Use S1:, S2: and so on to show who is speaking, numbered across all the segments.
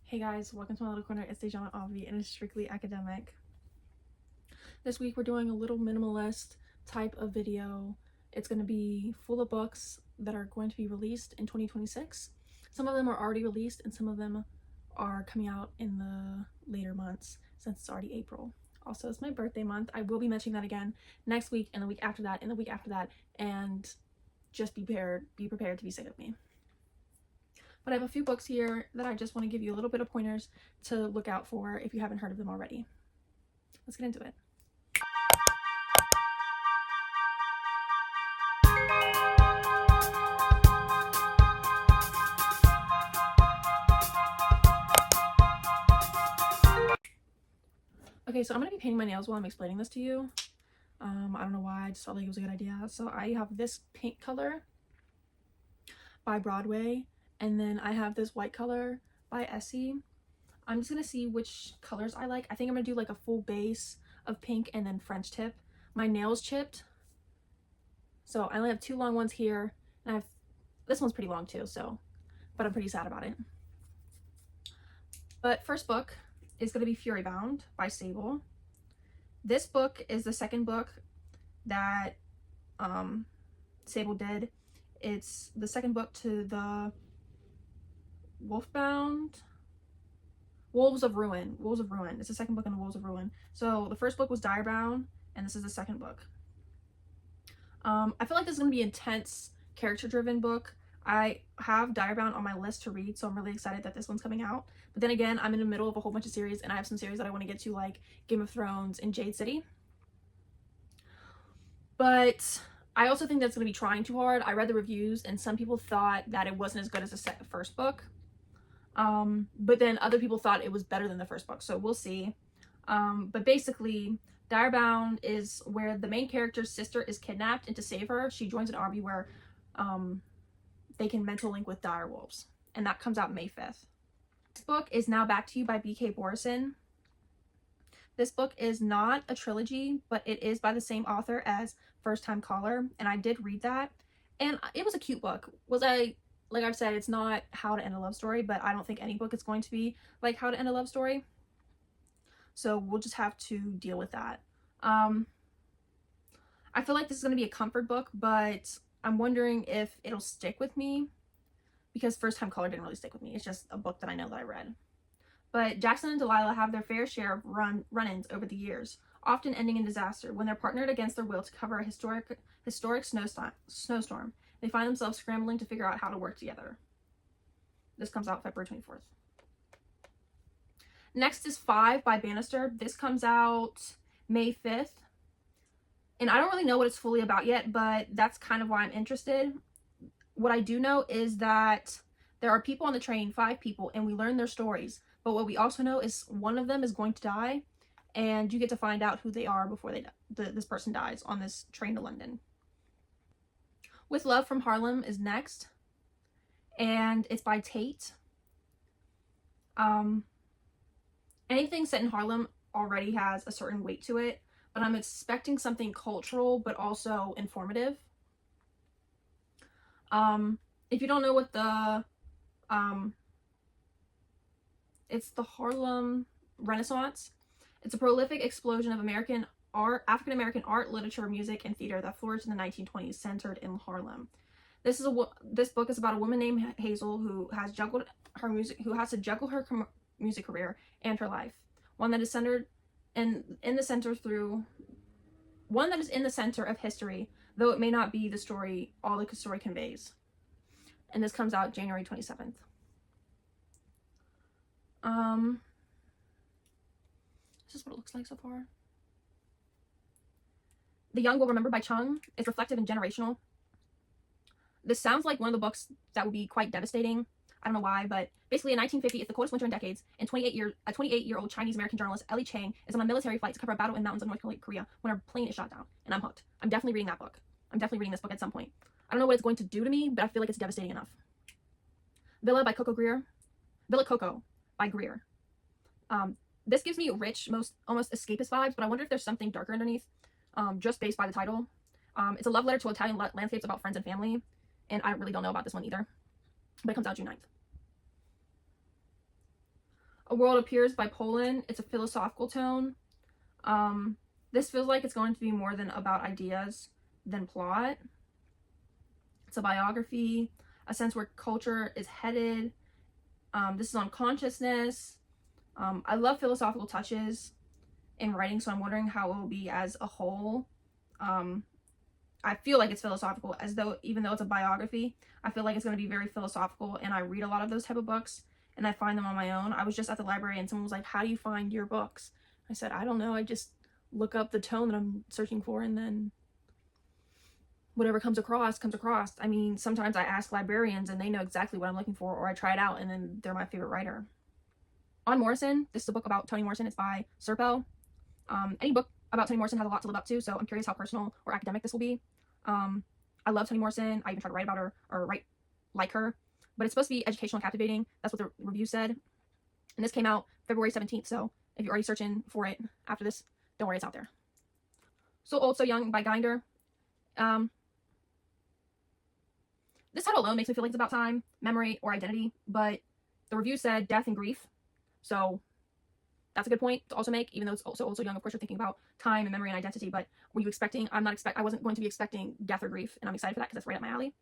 S1: Hey guys, welcome to my little corner. It's Dejana Avi and it's strictly academic. This week we're doing a little minimalist type of video. It's going to be full of books that are going to be released in 2026. Some of them are already released and some of them are coming out in the later months since it's already April. Also, it's my birthday month. I will be mentioning that again next week and the week after that and the week after that, and just be prepared to be sick of me. But I have a few books here that I just want to give you a little bit of pointers to look out for if you haven't heard of them already. Let's get into it. Okay, so I'm going to be painting my nails while I'm explaining this to you. I don't know why, I just felt like it was a good idea. So I have this pink color by Broadway, and then I have this white color by Essie. I'm just gonna see which colors I like. I think I'm gonna do like a full base of pink and then French tip. My nails chipped, so I only have two long ones here, and I have this one's pretty long too, so but I'm pretty sad about it. But first book is gonna be Fury Bound by Sable. This book is the second book that Sable did. It's the second book to the Wolves of Ruin. It's the second book in the Wolves of Ruin. So the first book was Direbound, and this is the second book. I feel like this is going to be an intense, character-driven book. I have Direbound on my list to read, so I'm really excited that this one's coming out. But then again, I'm in the middle of a whole bunch of series, and I have some series that I want to get to, like Game of Thrones and Jade City. But I also think that's going to be trying too hard. I read the reviews, and some people thought that it wasn't as good as the first book. But then other people thought it was better than the first book, so we'll see. But basically, Direbound is where the main character's sister is kidnapped, and to save her, she joins an army where they can mental link with dire wolves, and that comes out May 5th. This book is Now Back to You by B.K. Borison. This book is not a trilogy, but it is by the same author as First Time Caller, and I did read that, and it was a cute book. Like I've said, it's not How to End a Love Story, but I don't think any book is going to be like How to End a Love Story. So we'll just have to deal with that. I feel like this is going to be a comfort book, but I'm wondering if it'll stick with me, because First Time Caller didn't really stick with me. It's just a book that I know that I read. But Jackson and Delilah have their fair share of run-ins over the years, often ending in disaster when they're partnered against their will to cover a historic snowstorm. They find themselves scrambling to figure out how to work together. This comes out February 24th. Next is 5 by Bannister. This comes out May 5th. And I don't really know what it's fully about yet, but that's kind of why I'm interested. What I do know is that there are people on the train, 5 people, and we learn their stories. But what we also know is one of them is going to die, and you get to find out who they are before this person dies on this train to London. With Love from Harlem is next, and it's by Tate. Anything set in Harlem already has a certain weight to it, but I'm expecting something cultural but also informative. If you don't know what it's the Harlem Renaissance. It's a prolific explosion of African-American art, literature, music, and theater that flourished in the 1920s, centered in Harlem. This book is about a woman named Hazel who has to juggle her music career and her life. One that is in the center of history, though it may not be the story all the story conveys. And this comes out January 27th. This is what it looks like so far. The Young Will Remember by Chung is reflective and generational. This sounds like one of the books that would be quite devastating. I don't know why, but basically in 1950, it's the coldest winter in decades, and a 28-year-old Chinese-American journalist, Ellie Chang, is on a military flight to cover a battle in the mountains of North Korea when her plane is shot down, and I'm hooked. I'm definitely reading that book. I'm definitely reading this book at some point. I don't know what it's going to do to me, but I feel like it's devastating enough. Villa Coco by Greer. This gives me rich, almost escapist vibes, but I wonder if there's something darker underneath, just based by the title. It's a love letter to Italian landscapes about friends and family, and I really don't know about this one either, but it comes out June 9th. A World Appears by Poland. It's a philosophical tone. This feels like it's going to be more than about ideas than plot. It's a biography, a sense where culture is headed. This is on consciousness. I love philosophical touches in writing, so I'm wondering how it will be as a whole. I feel like it's philosophical, as though, even though it's a biography, I feel like it's going to be very philosophical, and I read a lot of those type of books, and I find them on my own. I was just at the library, and someone was like, how do you find your books? I said, I don't know, I just look up the tone that I'm searching for, and then whatever comes across, comes across. I mean, sometimes I ask librarians, and they know exactly what I'm looking for, or I try it out, and then they're my favorite writer. On Morrison, this is a book about Toni Morrison. It's by Sable. Any book about Toni Morrison has a lot to live up to, so I'm curious how personal or academic this will be. I love Toni Morrison. I even tried to write about her, or write like her, but it's supposed to be educational and captivating. That's what the review said. And this came out February 17th, so if you're already searching for it after this, don't worry, it's out there. So Old, So Young by Ginder. This title alone makes me feel like it's about time, memory, or identity, but the review said death and grief, so that's a good point to also make, even though it's also young. Of course, you're thinking about time and memory and identity, but were you expecting? I wasn't going to be expecting death or grief, and I'm excited for that because that's right up my alley.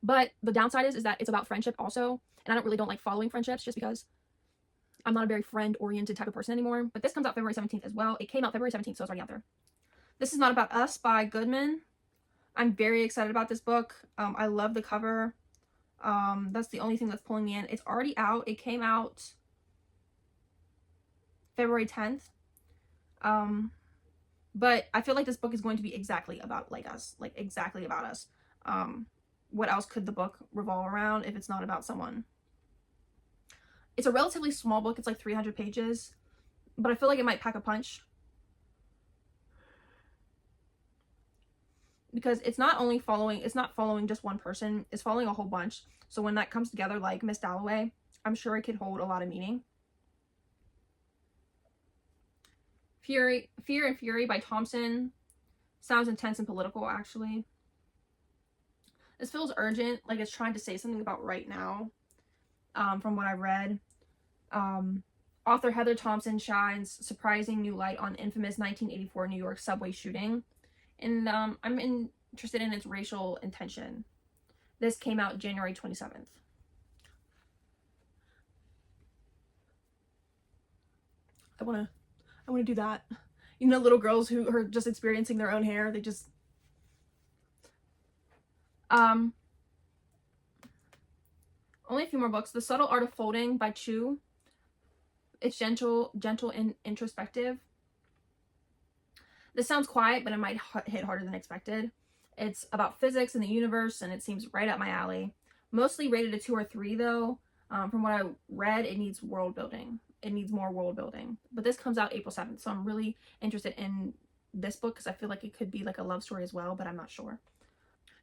S1: But the downside is that it's about friendship also, and I don't like following friendships just because I'm not a very friend-oriented type of person anymore. But this comes out February 17th as well. It came out February 17th, so it's already out there. This Is Not About Us by Goodman. I'm very excited about this book. I love the cover. That's the only thing that's pulling me in. It's already out. It came out February 10th. But I feel like this book is going to be exactly about us. Like, exactly about us. What else could the book revolve around if it's not about someone? It's a relatively small book. It's like 300 pages. But I feel like it might pack a punch. Because it's not following just one person. It's following a whole bunch. So when that comes together, like Miss Dalloway, I'm sure it could hold a lot of meaning. Fear and Fury by Thompson. Sounds intense and political, actually. This feels urgent, like it's trying to say something about right now, from what I read. Author Heather Thompson shines surprising new light on infamous 1984 New York subway shooting. And I'm interested in its racial intention. This came out January 27th. I want to do that. You know, little girls who are just experiencing their own hair, they just only a few more books. The Subtle Art of Folding by Chu. It's gentle and introspective. This sounds quiet, but it might hit harder than expected. It's about physics and the universe, and it seems right up my alley. Mostly rated a 2 or 3, though. From what I read, it needs world building. It needs more world building. But this comes out April 7th, so I'm really interested in this book because I feel like it could be like a love story as well, but I'm not sure.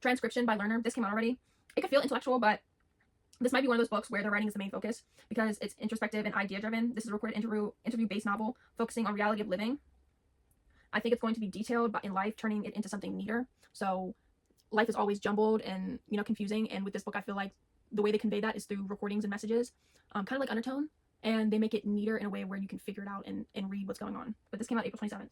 S1: Transcription by Lerner. This came out already. It could feel intellectual, but this might be one of those books where the writing is the main focus because it's introspective and idea-driven. This is a recorded interview-based novel focusing on reality of living. I think it's going to be detailed in life, turning it into something neater. So life is always jumbled and, confusing. And with this book, I feel like the way they convey that is through recordings and messages, kind of like Undertone. And they make it neater in a way where you can figure it out and read what's going on. But this came out April 27th.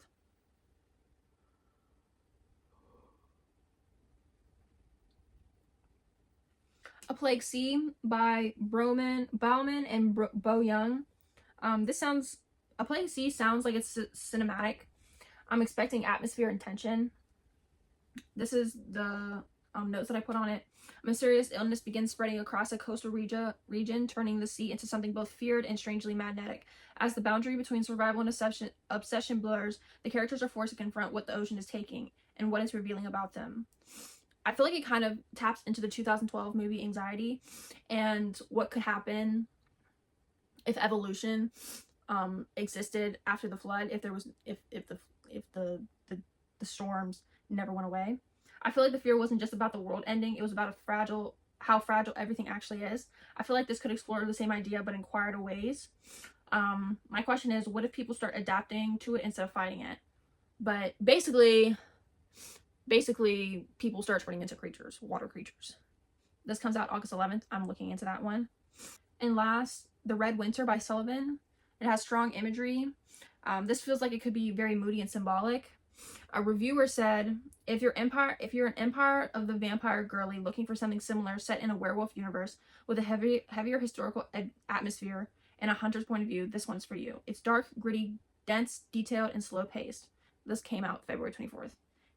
S1: A Plague Sea by Bauman and Bo Young. A Plague Sea sounds like it's cinematic. I'm expecting atmosphere and tension. This is the notes that I put on it. A mysterious illness begins spreading across a coastal region, turning the sea into something both feared and strangely magnetic. As the boundary between survival and obsession blurs, the characters are forced to confront what the ocean is taking and what it's revealing about them. I feel like it kind of taps into the 2012 movie Anxiety and what could happen if evolution existed after the flood, if the storms never went away. I feel like the fear wasn't just about the world ending, it was about how fragile everything actually is. I feel like this could explore the same idea but in quieter ways. My question is, what if people start adapting to it instead of fighting it? But basically people start turning into water creatures. This comes out August 11th. I'm looking into that one. And last, The Red Winter by Sullivan. It has strong imagery. This feels like it could be very moody and symbolic. A reviewer said, if you're an Empire of the Vampire girly looking for something similar set in a werewolf universe with a heavier historical atmosphere and a hunter's point of view, this one's for you. It's dark, gritty, dense, detailed, and slow paced. This came out February 24th,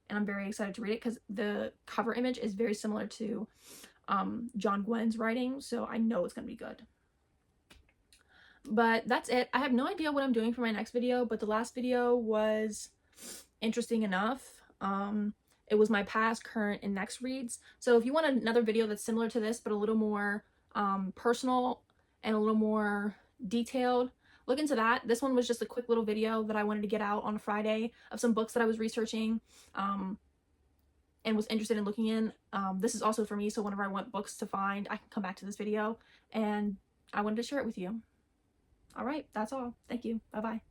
S1: and I'm very excited to read it because the cover image is very similar to John Gwyn's writing, so I know it's gonna be good. But that's it. I have no idea what I'm doing for my next video, but the last video was interesting enough. It was my past, current, and next reads. So if you want another video that's similar to this but a little more personal and a little more detailed, look into that. This one was just a quick little video that I wanted to get out on a Friday of some books that I was researching and was interested in looking in. This is also for me, so whenever I want books to find, I can come back to this video, and I wanted to share it with you. All right, that's all. Thank you. Bye-bye.